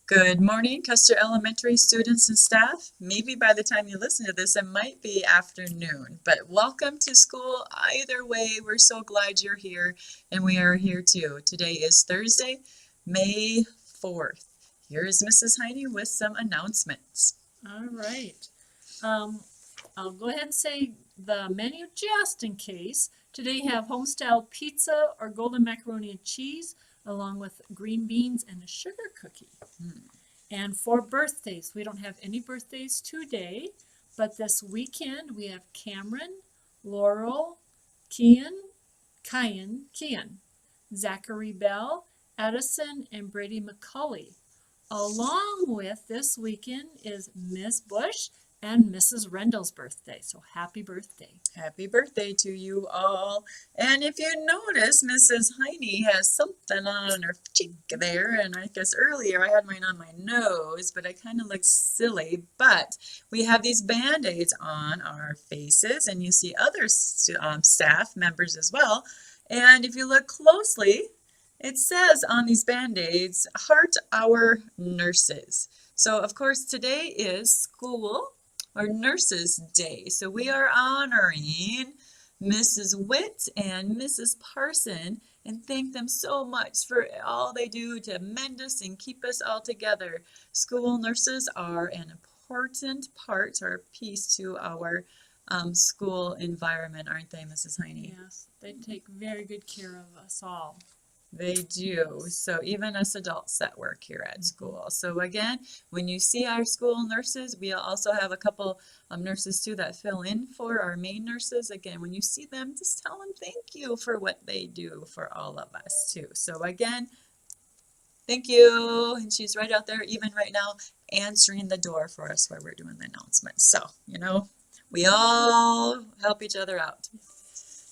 Good morning, Custer Elementary students and staff. Maybe by the time you listen to this, it might be afternoon, but welcome to school. Either way, we're so glad you're here, and we are here too. Today is Thursday, May 4th. Here is Mrs. Heine with some announcements. All right. Um, I'll go ahead and say the menu just in case. Today you have homestyle pizza or golden macaroni and cheese, along with green beans and a sugar cookie. And for birthdays, we don't have any birthdays today, but this weekend we have Cameron, Laurel, Kian, Zachary Bell, Edison, and Brady McCully. Along with this weekend is Ms. Bush and Mrs. Rendell's birthday. So happy birthday. Happy birthday to you all. And if you notice, Mrs. Heine has something on her cheek there. And I guess earlier I had mine on my nose, but I kind of look silly. But we have these Band-Aids on our faces, and you see other staff members as well. And if you look closely, it says on these Band-Aids, Heart Our Nurses. So of course today is school or Nurses Day. So we are honoring Mrs. Witt and Mrs. Parson and thank them so much for all they do to mend us and keep us all together. School nurses are an important part or piece to our school environment, aren't they, Mrs. Heine? Yes, they take very good care of us all. They do. So even us adults that work here at school. So again, when you see our school nurses, we also have a couple of nurses too that fill in for our main nurses. Again, when you see them, just tell them thank you for what they do for all of us too. So again, thank you. And she's right out there, even right now, answering the door for us while we're doing the announcements. So, we all help each other out.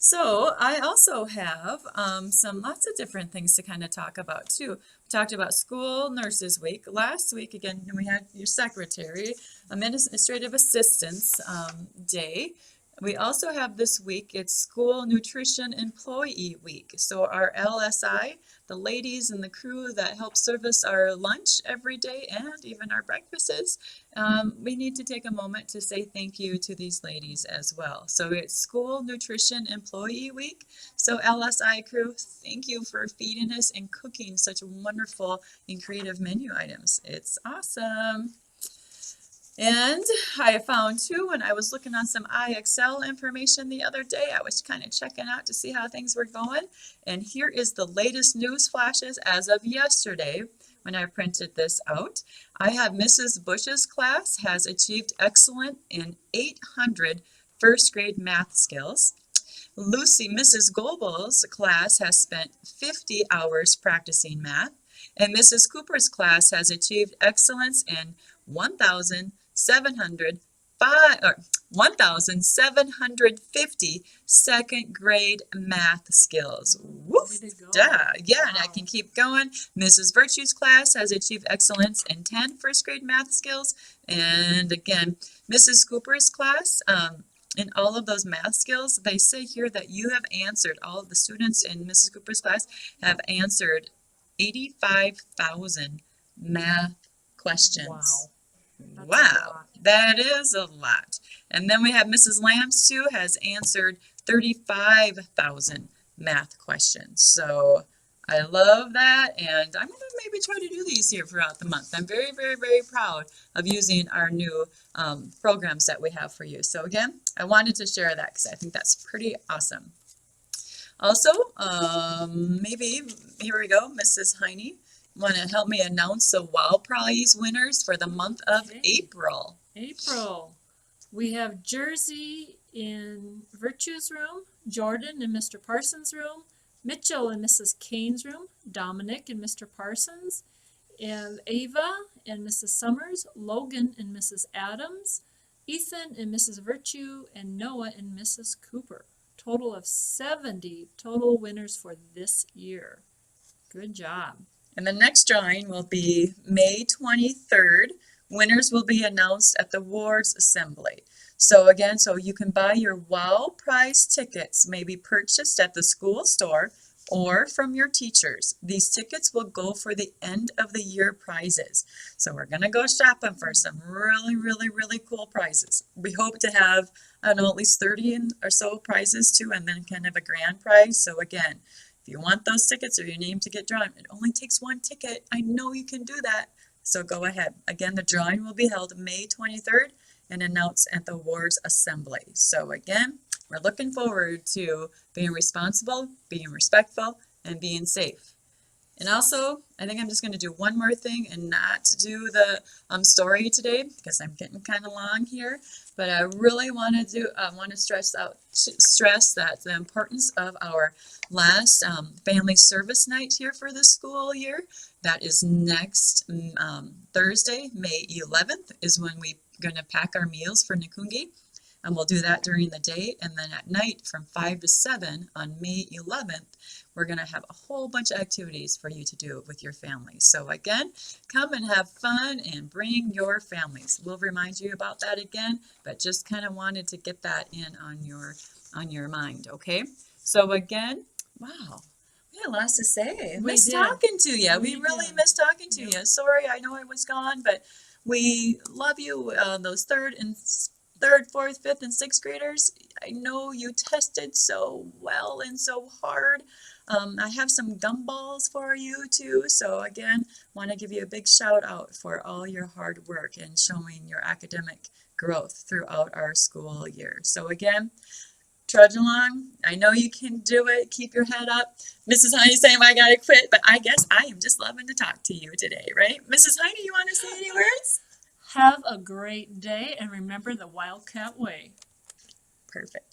So I also have some lots of different things to kind of talk about too. We talked about School Nurses Week. Last week, again, we had your secretary, Administrative Assistants Day. We also have this week, it's School Nutrition Employee Week. So our LSI, the ladies and the crew that help service our lunch every day and even our breakfasts, we need to take a moment to say thank you to these ladies as well. So it's School Nutrition Employee Week. So LSI crew, thank you for feeding us and cooking such wonderful and creative menu items. It's awesome. And I found too, when I was looking on some IXL information the other day, I was kind of checking out to see how things were going. And here is the latest news flashes as of yesterday when I printed this out. I have Mrs. Bush's class has achieved excellent in 800 first grade math skills. Lucy, Mrs. Goebel's class has spent 50 hours practicing math. And Mrs. Cooper's class has achieved excellence in 1,750 second grade math skills. Woof! Duh. Yeah, and I can keep going. Mrs. Virtue's class has achieved excellence in 10 first grade math skills. And again, Mrs. Cooper's class, in all of those math skills, they say here that you have answered, all of the students in Mrs. Cooper's class have answered 85,000 math questions. Wow, that is a lot. And then we have Mrs. Lambs too, has answered 35,000 math questions. So I love that, and I'm going to maybe try to do these here throughout the month. I'm very, very, very proud of using our new programs that we have for you. So again, I wanted to share that because I think that's pretty awesome. Also, maybe, here we go, Mrs. Heine, want to help me announce the WOW Prize winners for the month of April. We have Jersey in Virtue's room, Jordan in Mr. Parsons' room, Mitchell in Mrs. Kane's room, Dominic in Mr. Parsons, and Ava and Mrs. Summers, Logan and Mrs. Adams, Ethan and Mrs. Virtue, and Noah and Mrs. Cooper. Total of 70 total winners for this year. Good job. And the next drawing will be May 23rd. Winners will be announced at the Wards Assembly. So again, so you can buy your WOW Prize tickets, maybe purchased at the school store or from your teachers. These tickets will go for the end of the year prizes. So we're gonna go shopping for some really cool prizes. We hope to have, I don't know, at least 30 or so prizes too, and then kind of a grand prize. So again, if you want those tickets or your name to get drawn, it only takes one ticket. I know you can do that. So go ahead. Again, the drawing will be held May 23rd and announced at the Awards Assembly. So again, we're looking forward to being responsible, being respectful, and being safe. And also, I think I'm just going to do one more thing and not do the story today because I'm getting kind of long here. But I really want to stress that the importance of our last family service night here for the school year. That is next Thursday, May 11th, is when we're going to pack our meals for Nikungi. And we'll do that during the day, and then at night from 5 to 7 on May 11th, we're going to have a whole bunch of activities for you to do with your families. So again, come and have fun and bring your families. We'll remind you about that again, but just kind of wanted to get that in on your mind, okay? So again, wow, we had lots to say. We Missed did. talking to you. We We really did. missed talking to Yep. you. Sorry, I know I was gone, but we love you, those third, fourth, fifth, and sixth graders. I know you tested so well and so hard. I have some gumballs for you too. So again, want to give you a big shout out for all your hard work and showing your academic growth throughout our school year. So again, trudge along. I know you can do it. Keep your head up. Mrs. Heine saying I gotta quit, but I guess I am just loving to talk to you today, right? Mrs. Heine, you want to say any words? Have a great day and remember the Wildcat Way. Perfect.